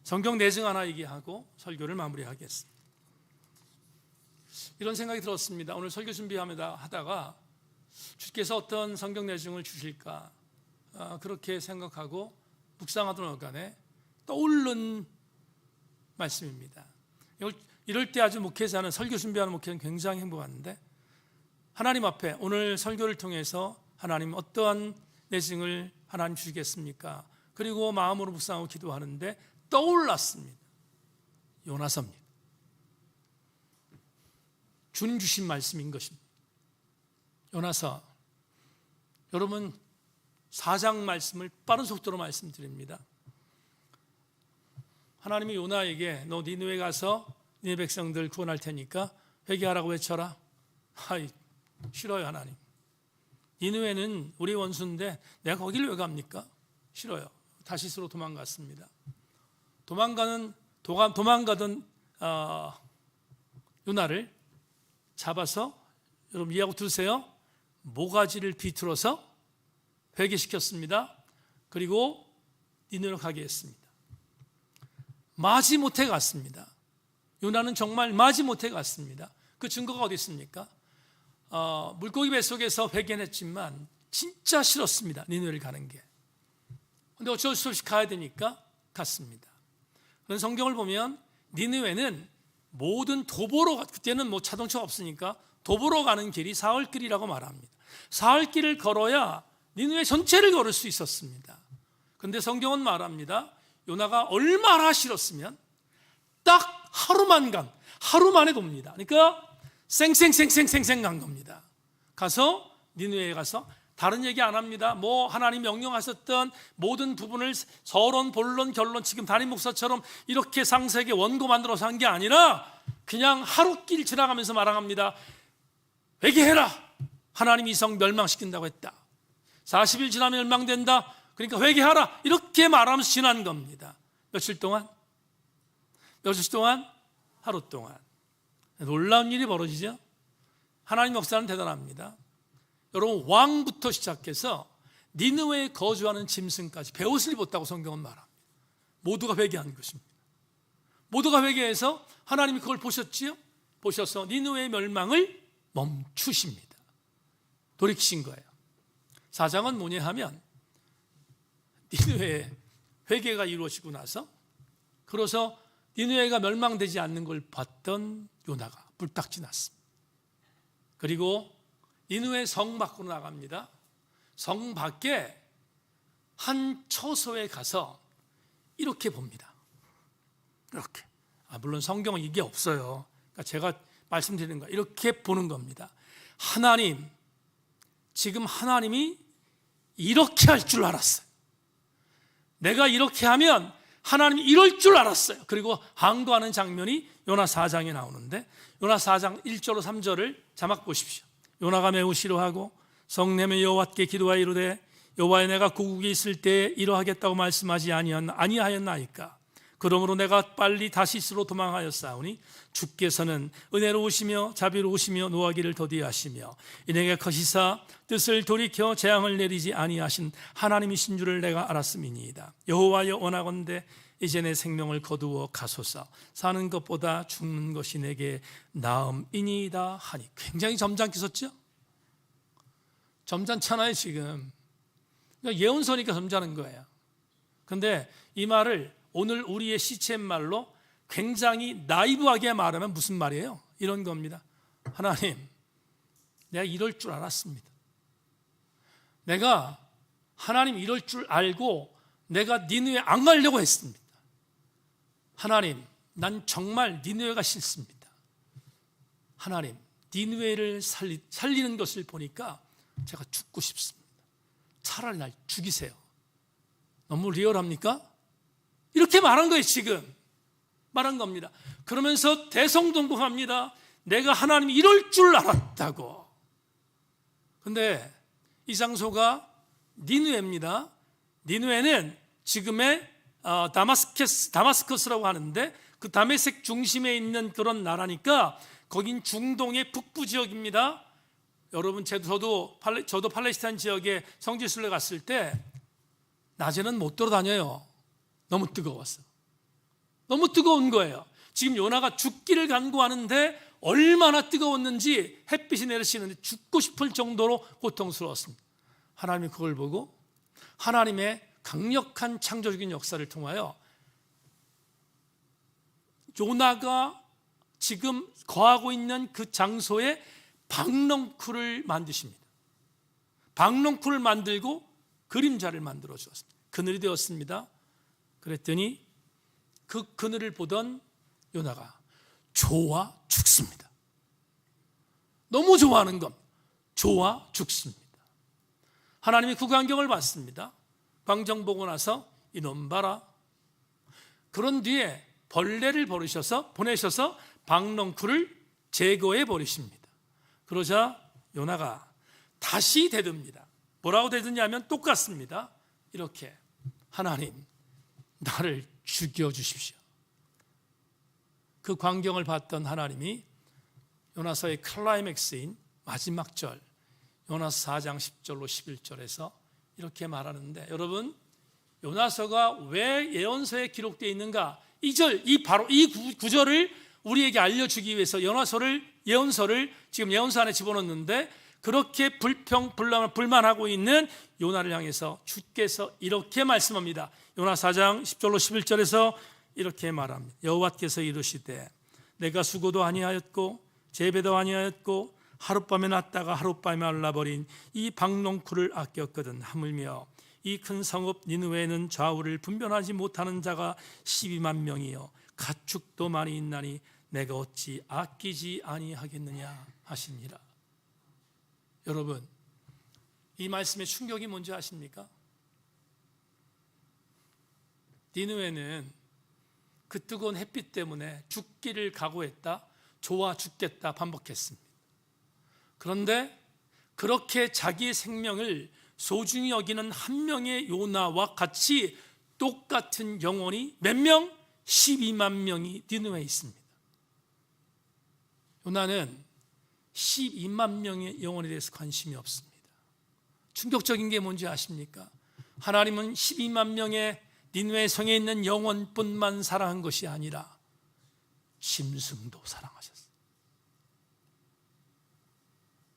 A: 성경 내증 하나 얘기하고 설교를 마무리하겠습니다. 이런 생각이 들었습니다. 오늘 설교 준비하다가 주께서 어떤 성경 내증을 주실까 그렇게 생각하고 묵상하던 어간에 떠오른 말씀입니다. 이럴 때 아주 목회자는, 설교 준비하는 목회자는 굉장히 행복한데, 하나님 앞에 오늘 설교를 통해서 하나님 어떠한 내증을 하나님 주시겠습니까? 그리고 마음으로 묵상하고 기도하는데 떠올랐습니다. 요나서입니다. 주님 주신 말씀인 것입니다. 요나서, 여러분 4장 말씀을 빠른 속도로 말씀드립니다. 하나님이 요나에게 너 니느웨 가서 니네 백성들 구원할 테니까 회개하라고 외쳐라. 아이, 싫어요 하나님. 니느웨는 우리 원수인데 내가 거기를 왜 갑니까? 싫어요. 다시스로 도망갔습니다. 도망가던 요나를 잡아서, 여러분 이해하고 들으세요, 모가지를 비틀어서 회개시켰습니다. 그리고 니느웨로 가게 했습니다. 마지못해 갔습니다. 요나는 정말 마지못해 갔습니다. 그 증거가 어디 있습니까? 물고기 뱃속에서 회개했지만 진짜 싫었습니다. 니느웨를 가는 게. 근데 어쩔 수 없이 가야 되니까 갔습니다. 그런 성경을 보면 니느웨는 모든 도보로, 그때는 뭐 자동차가 없으니까 도보로 가는 길이 사흘길이라고 말합니다. 사흘길을 걸어야 니느웨 전체를 걸을 수 있었습니다. 근데 성경은 말합니다. 요나가 얼마나 싫었으면 딱 하루 만에 돕니다. 그러니까 쌩쌩 간 겁니다. 가서 니느웨에 가서 다른 얘기 안 합니다. 뭐 하나님 명령하셨던 모든 부분을 서론, 본론, 결론, 지금 담임 목사처럼 이렇게 상세하게 원고 만들어서 한 게 아니라 그냥 하루길 지나가면서 말합니다. 회개해라. 하나님이 이성 멸망시킨다고 했다. 40일 지나면 멸망된다. 그러니까 회개하라. 이렇게 말하면서 지난 겁니다. 며칠 동안? 하루 동안. 놀라운 일이 벌어지죠. 하나님 역사는 대단합니다. 여러분, 왕부터 시작해서 니느웨에 거주하는 짐승까지 배옷을 입었다고 성경은 말합니다. 모두가 회개한 것입니다. 모두가 회개해서 하나님이 그걸 보셨지요? 보셔서 니느웨의 멸망을 멈추십니다. 돌이키신 거예요. 사장은 뭐냐 하면 니느웨의 회개가 이루어지고 나서, 그래서 니느웨가 멸망되지 않는 걸 봤던 요나가 불딱 지났습니다. 그리고 니느웨 성 밖으로 나갑니다. 성 밖에 한 처소에 가서 이렇게 봅니다. 이렇게. 물론 성경은 이게 없어요. 그러니까 제가 말씀드리는 거 이렇게 보는 겁니다. 하나님, 지금 하나님이 이렇게 할 줄 알았어요. 내가 이렇게 하면 하나님이 이럴 줄 알았어요. 그리고 항도하는 장면이 요나 4장에 나오는데, 요나 4장 1절로 3절을 자막 보십시오. 요나가 매우 싫어하고 성내며 여호와께 기도하여 이르되 여호와여, 내가 고국에 있을 때 이러하겠다고 말씀하지 아니하였나이까. 그러므로 내가 빨리 다시스로 도망하였사오니 주께서는 은혜로우시며 자비로우시며 노하기를 더디하시며 이내게 거시사 뜻을 돌이켜 재앙을 내리지 아니하신 하나님이신 줄을 내가 알았음이니이다. 여호와여, 원하건대 이제 내 생명을 거두어 가소서. 사는 것보다 죽는 것이 내게 나음이니이다 하니. 굉장히 점잖게 썼죠? 점잖잖아요 지금. 그러니까 예언서니까 점잖은 거예요. 근데 이 말을 오늘 우리의 시체 말로 굉장히 나이브하게 말하면 무슨 말이에요? 이런 겁니다. 하나님, 내가 이럴 줄 알았습니다. 내가 하나님 이럴 줄 알고 내가 니느웨 안 가려고 했습니다. 하나님, 난 정말 니느웨가 싫습니다. 하나님, 니느웨를 살리는 것을 보니까 제가 죽고 싶습니다. 차라리 날 죽이세요. 너무 리얼합니까? 이렇게 말한 거예요. 지금 말한 겁니다. 그러면서 대성통곡합니다. 내가 하나님이 이럴 줄 알았다고. 근데 이 장소가 니느웨입니다. 니느웨는 지금의 다마스커스라고 하는데, 그 다메섹 중심에 있는 그런 나라니까 거긴 중동의 북부 지역입니다. 여러분, 저도 팔레스타인 지역에 성지순례 갔을 때 낮에는 못 돌아다녀요. 너무 뜨거웠어. 너무 뜨거운 거예요. 지금 요나가 죽기를 간구하는데 얼마나 뜨거웠는지 햇빛이 내리시는데 죽고 싶을 정도로 고통스러웠습니다. 하나님이 그걸 보고 하나님의 강력한 창조적인 역사를 통하여 요나가 지금 거하고 있는 그 장소에 박넝쿨을 만드십니다. 박넝쿨을 만들고 그림자를 만들어 주었습니다. 그늘이 되었습니다. 그랬더니 그 그늘을 보던 요나가 좋아 죽습니다. 너무 좋아하는 겁니다. 좋아 죽습니다. 하나님이 그 광경을 봤습니다. 광경 보고 나서 이놈 봐라. 그런 뒤에 벌레를 보내셔서 박넝쿨을 제거해 버리십니다. 그러자 요나가 다시 대듭니다. 뭐라고 대드냐면 똑같습니다. 이렇게, 하나님, 나를 죽여주십시오. 그 광경을 봤던 하나님이 요나서의 클라이맥스인 마지막 절, 요나서 4장 10절로 11절에서 이렇게 말하는데, 여러분, 요나서가 왜 예언서에 기록되어 있는가? 바로 이 구절을 우리에게 알려주기 위해서 예언서를 지금 예언서 안에 집어넣는데, 그렇게 불만하고 있는 요나를 향해서 주께서 이렇게 말씀합니다. 요나 4장 10절로 11절에서 이렇게 말합니다. 여호와께서 이르시되 내가 수고도 아니하였고 재배도 아니하였고 하룻밤에 났다가 하룻밤에 말라버린 이 박넝쿨을 아꼈거든. 하물며 이 큰 성읍 니느웨에는 좌우를 분별하지 못하는 자가 12만 명이요 가축도 많이 있나니 내가 어찌 아끼지 아니하겠느냐 하시니라. 여러분, 이 말씀의 충격이 뭔지 아십니까? 니느웨는 그 뜨거운 햇빛 때문에 죽기를 각오했다, 좋아 죽겠다 반복했습니다. 그런데 그렇게 자기의 생명을 소중히 여기는 한 명의 요나와 같이 똑같은 영혼이 몇 명? 12만 명이 니느웨에 있습니다. 요나는 12만 명의 영혼에 대해서 관심이 없습니다. 충격적인 게 뭔지 아십니까? 하나님은 12만 명의 니느웨 성에 있는 영혼뿐만 사랑한 것이 아니라 짐승도 사랑하셨어요.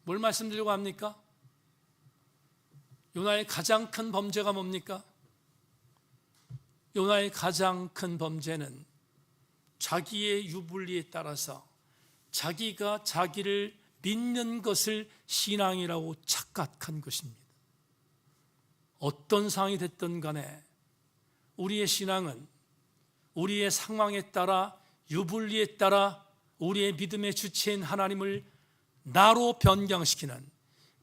A: 뭘 말씀드리려고 합니까? 요나의 가장 큰 범죄가 뭡니까? 요나의 가장 큰 범죄는 자기의 유불리에 따라서 자기가 자기를 믿는 것을 신앙이라고 착각한 것입니다. 어떤 상황이 됐든 간에 우리의 신앙은 우리의 상황에 따라 유불리에 따라 우리의 믿음의 주체인 하나님을 나로 변경시키는,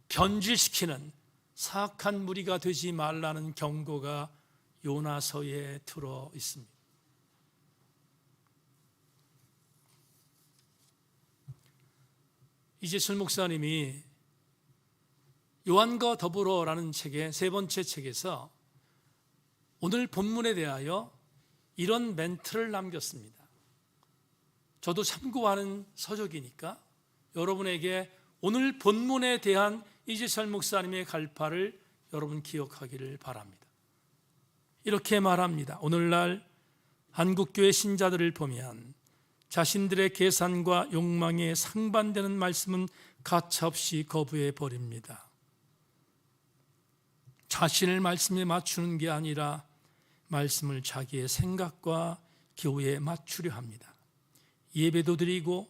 A: 변질시키는 사악한 무리가 되지 말라는 경고가 요나서에 들어 있습니다. 이재철 목사님이 요한과 더불어라는 책의 세 번째 책에서 오늘 본문에 대하여 이런 멘트를 남겼습니다. 저도 참고하는 서적이니까 여러분에게 오늘 본문에 대한 이재철 목사님의 갈파를 여러분 기억하기를 바랍니다. 이렇게 말합니다. 오늘날 한국교회 신자들을 보면 자신들의 계산과 욕망에 상반되는 말씀은 가차없이 거부해 버립니다. 자신을 말씀에 맞추는 게 아니라 말씀을 자기의 생각과 기호에 맞추려 합니다. 예배도 드리고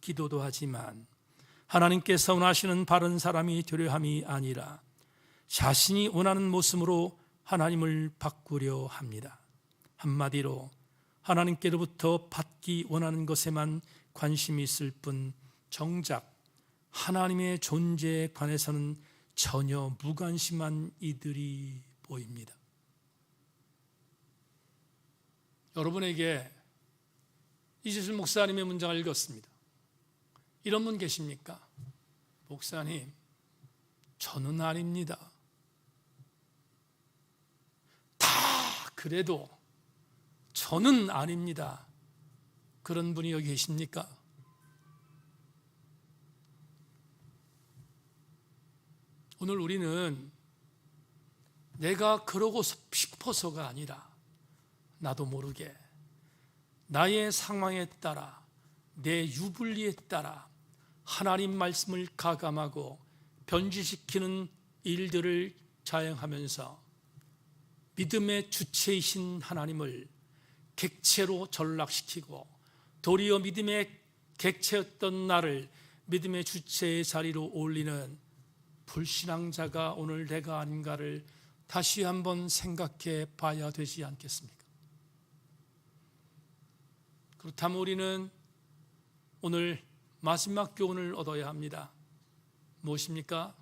A: 기도도 하지만 하나님께서 원하시는 바른 사람이 되려 함이 아니라 자신이 원하는 모습으로 하나님을 바꾸려 합니다. 한마디로 하나님께로부터 받기 원하는 것에만 관심이 있을 뿐 정작 하나님의 존재에 관해서는 전혀 무관심한 이들이 보입니다. 여러분에게 이재철 목사님의 문장을 읽었습니다. 이런 분 계십니까? 목사님, 저는 아닙니다. 다 그래도 저는 아닙니다. 그런 분이 여기 계십니까? 오늘 우리는 내가 그러고 싶어서가 아니라 나도 모르게 나의 상황에 따라 내 유불리에 따라 하나님 말씀을 가감하고 변질시키는 일들을 자행하면서 믿음의 주체이신 하나님을 객체로 전락시키고 도리어 믿음의 객체였던 나를 믿음의 주체의 자리로 올리는 불신앙자가 오늘 내가 아닌가를 다시 한번 생각해 봐야 되지 않겠습니까? 그렇다면 우리는 오늘 마지막 교훈을 얻어야 합니다. 무엇입니까?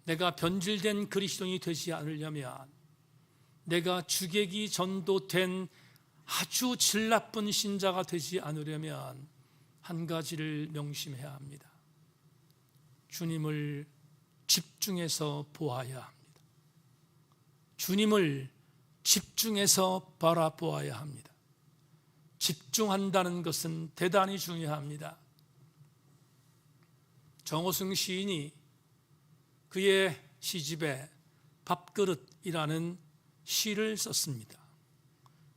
A: 내가 변질된 그리스도인이 되지 않으려면, 내가 주객이 전도된 아주 질 나쁜 신자가 되지 않으려면 한 가지를 명심해야 합니다. 주님을 집중해서 보아야 합니다. 주님을 집중해서 바라보아야 합니다. 집중한다는 것은 대단히 중요합니다. 정호승 시인이 그의 시집에 밥그릇이라는 시를 썼습니다.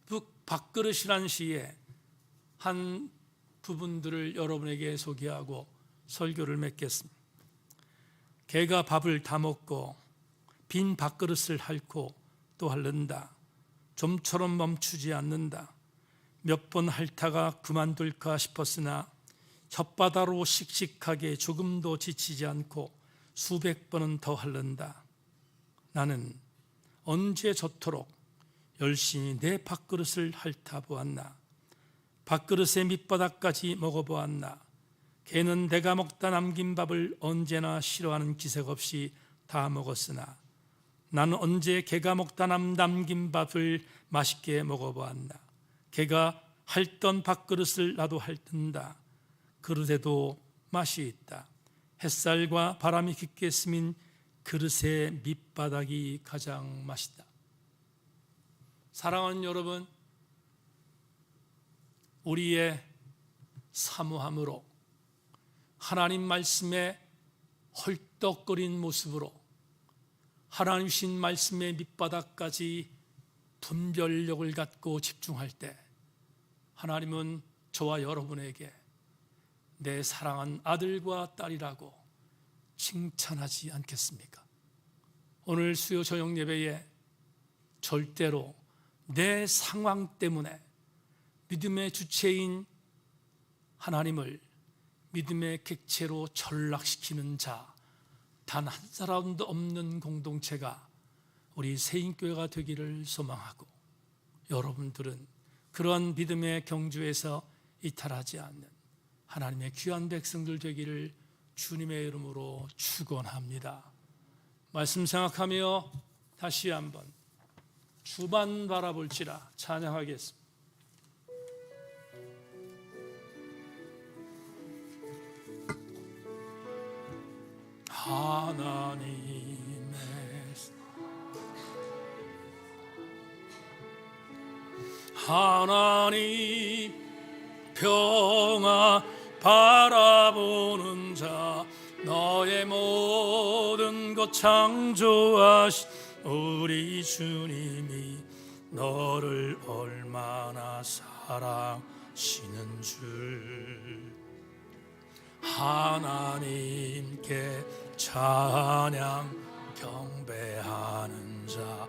A: 그 밥그릇이라는 시의 한 부분들을 여러분에게 소개하고 설교를 맺겠습니다. 개가 밥을 다 먹고 빈 밥그릇을 핥고 또 핥는다. 좀처럼 멈추지 않는다. 몇 번 핥다가 그만둘까 싶었으나 혓바다로 씩씩하게 조금도 지치지 않고 수백 번은 더 핥는다. 나는 언제 저토록 열심히 내 밥그릇을 핥아보았나. 밥그릇의 밑바닥까지 먹어보았나. 걔는 내가 먹다 남긴 밥을 언제나 싫어하는 기색 없이 다 먹었으나 나는 언제 걔가 먹다 남긴 밥을 맛있게 먹어보았나. 걔가 핥던 밥그릇을 나도 핥는다. 그릇에도 맛이 있다. 햇살과 바람이 깊게 스민 그릇의 밑바닥이 가장 맛있다. 사랑하는 여러분, 우리의 사모함으로 하나님 말씀에 헐떡거린 모습으로 하나님 신 말씀의 밑바닥까지 분별력을 갖고 집중할 때 하나님은 저와 여러분에게 내 사랑한 아들과 딸이라고 칭찬하지 않겠습니까? 오늘 수요 저녁 예배에 절대로 내 상황 때문에 믿음의 주체인 하나님을 믿음의 객체로 전락시키는 자 단 한 사람도 없는 공동체가 우리 세인교회가 되기를 소망하고, 여러분들은 그러한 믿음의 경주에서 이탈하지 않는 하나님의 귀한 백성들 되기를 주님의 이름으로 축원합니다. 말씀 생각하며 다시 한번 주만 바라볼지라 찬양하겠습니다. 하나님 평화 바라보는 자, 너의 모든 것 창조하신 우리 주님이 너를 얼마나 사랑하시는 줄 하나님께 찬양 경배하는 자,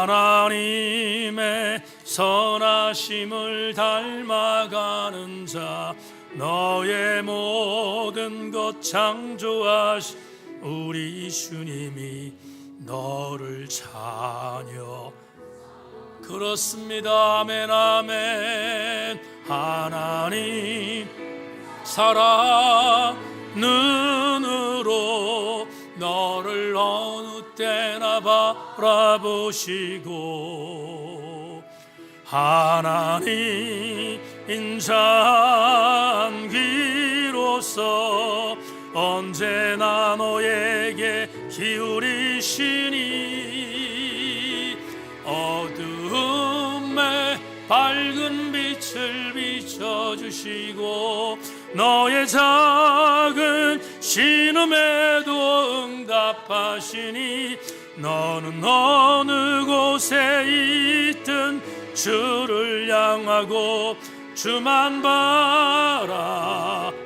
A: 하나님의 선하심을 닮아가는 자, 너의 모든 것 창조하신 우리 주님이 너를 자녀. 그렇습니다. 아멘 아멘. 하나님 사랑 눈으로 너를 어느 때나 바라보시고, 하나님 인자한 귀로서 언제나 너에게 기울이시니 어두움에 밝은 빛을 비춰주시고 너의 작은 신음에도 응답하시니 너는 어느 곳에 있든 주를 향하고 주만 바라보.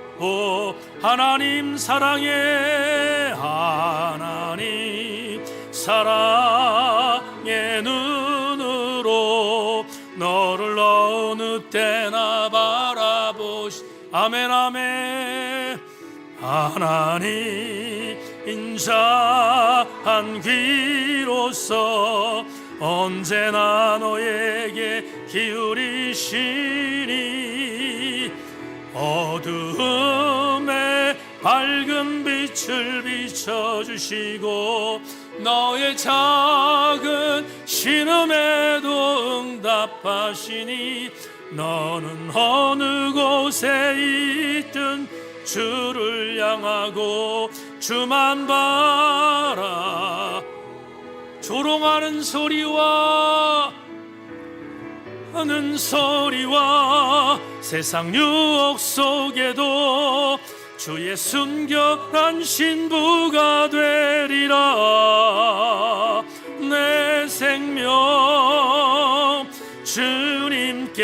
A: 하나님 사랑해, 하나님 사랑의 눈으로 너를 어느 때나 바라보시. 아멘 아멘. 하나님 인자한 귀로서 언제나 너에게 기울이시니 어두움에 밝은 빛을 비춰주시고 너의 작은 신음에도 응답하시니 너는 어느 곳에 있든 주를 향하고 주만 바라. 조롱하는 소리와 하는 소리와 세상 유혹 속에도 주의 순결한 신부가 되리라. 내 생명 주님께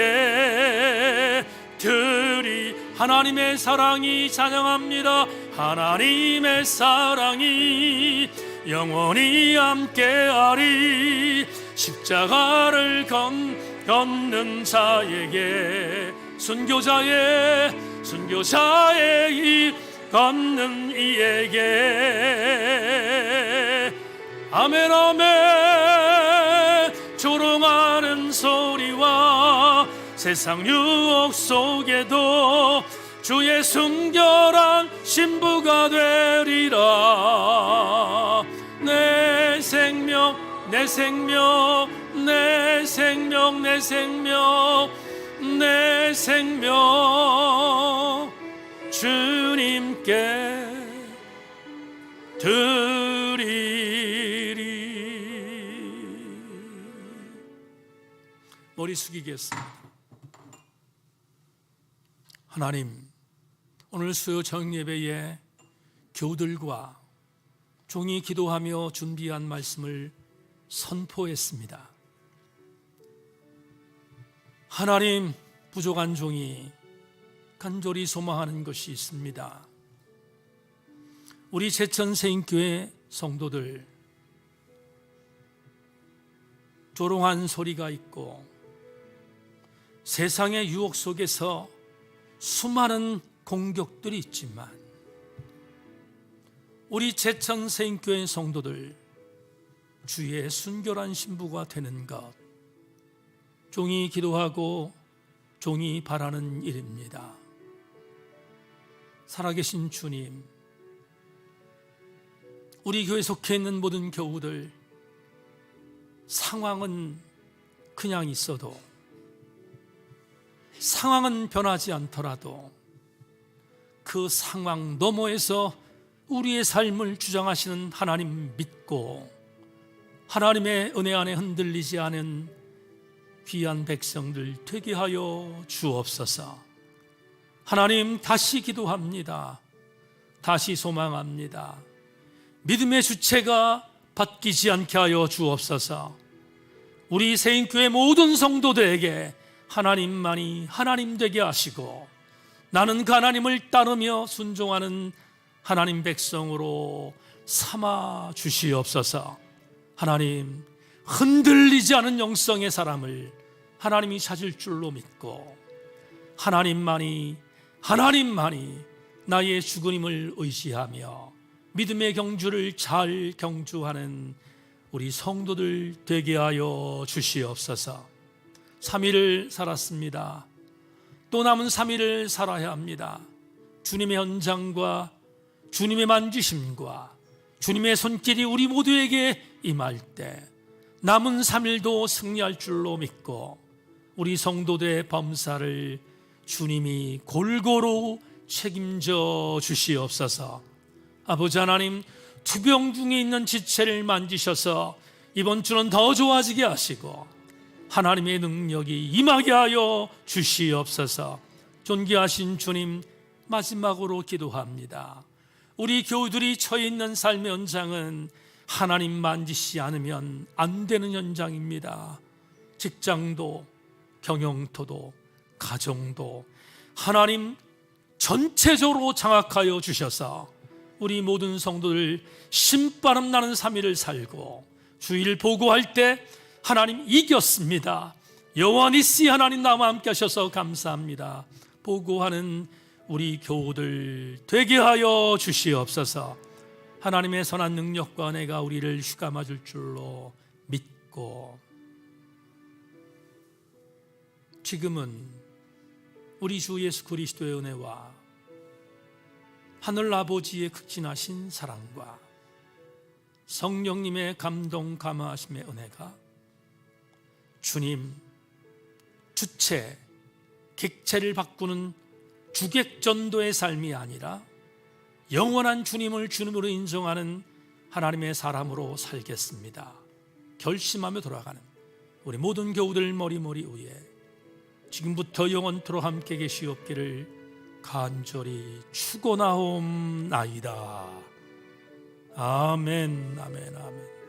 A: 드리. 하나님의 사랑이 찬양합니다. 하나님의 사랑이 영원히 함께하리. 십자가를 걷는 자에게 순교자의 이 걷는 이에게 아멘 아멘. 세상 유혹 속에도 주의 순결한 신부가 되리라. 내 생명 내 생명 내 생명 내 생명 내 생명 주님께 드리리. 머리 숙이겠습니다. 하나님, 오늘 수요 정예배에 교우들과 종이 기도하며 준비한 말씀을 선포했습니다. 하나님, 부족한 종이 간절히 소망하는 것이 있습니다. 우리 제천세인교회 성도들, 조롱한 소리가 있고 세상의 유혹 속에서 수많은 공격들이 있지만 우리 제천세인교회 성도들 주의 순결한 신부가 되는 것, 종이 기도하고 종이 바라는 일입니다. 살아계신 주님, 우리 교회에 속해 있는 모든 교우들, 상황은 그냥 있어도, 상황은 변하지 않더라도 그 상황 너머에서 우리의 삶을 주장하시는 하나님 믿고 하나님의 은혜 안에 흔들리지 않은 귀한 백성들 되게 하여 주옵소서. 하나님, 다시 기도합니다. 다시 소망합니다. 믿음의 주체가 바뀌지 않게 하여 주옵소서. 우리 세인교회 모든 성도들에게 하나님만이 하나님 되게 하시고 나는 그 하나님을 따르며 순종하는 하나님 백성으로 삼아 주시옵소서. 하나님, 흔들리지 않은 영성의 사람을 하나님이 찾을 줄로 믿고 하나님만이 나의 주님을 의지하며 믿음의 경주를 잘 경주하는 우리 성도들 되게 하여 주시옵소서. 3일을 살았습니다. 또 남은 3일을 살아야 합니다. 주님의 현장과 주님의 만지심과 주님의 손길이 우리 모두에게 임할 때 남은 3일도 승리할 줄로 믿고 우리 성도들의 범사를 주님이 골고루 책임져 주시옵소서. 아버지 하나님, 투병 중에 있는 지체를 만지셔서 이번 주는 더 좋아지게 하시고 하나님의 능력이 임하게 하여 주시옵소서. 존귀하신 주님, 마지막으로 기도합니다. 우리 교우들이 처해 있는 삶의 현장은 하나님 만지시지 않으면 안 되는 현장입니다. 직장도, 경영토도, 가정도 하나님 전체적으로 장악하여 주셔서 우리 모든 성도들 신바람 나는 3일을 살고 주일 보고할 때 하나님 이겼습니다. 여호와 니시 하나님 나와 함께 하셔서 감사합니다. 보고하는 우리 교우들 되게 하여 주시옵소서. 하나님의 선한 능력과 은혜가 우리를 휘감아 줄 줄로 믿고 지금은 우리 주 예수 그리스도의 은혜와 하늘 아버지의 극진하신 사랑과 성령님의 감동 감화하심의 은혜가 주님 주체 객체를 바꾸는 주객전도의 삶이 아니라 영원한 주님을 주님으로 인정하는 하나님의 사람으로 살겠습니다 결심하며 돌아가는 우리 모든 교우들 머리머리 위에 지금부터 영원토록 함께 계시옵기를 간절히 축원하옵나이다. 아멘, 아멘, 아멘.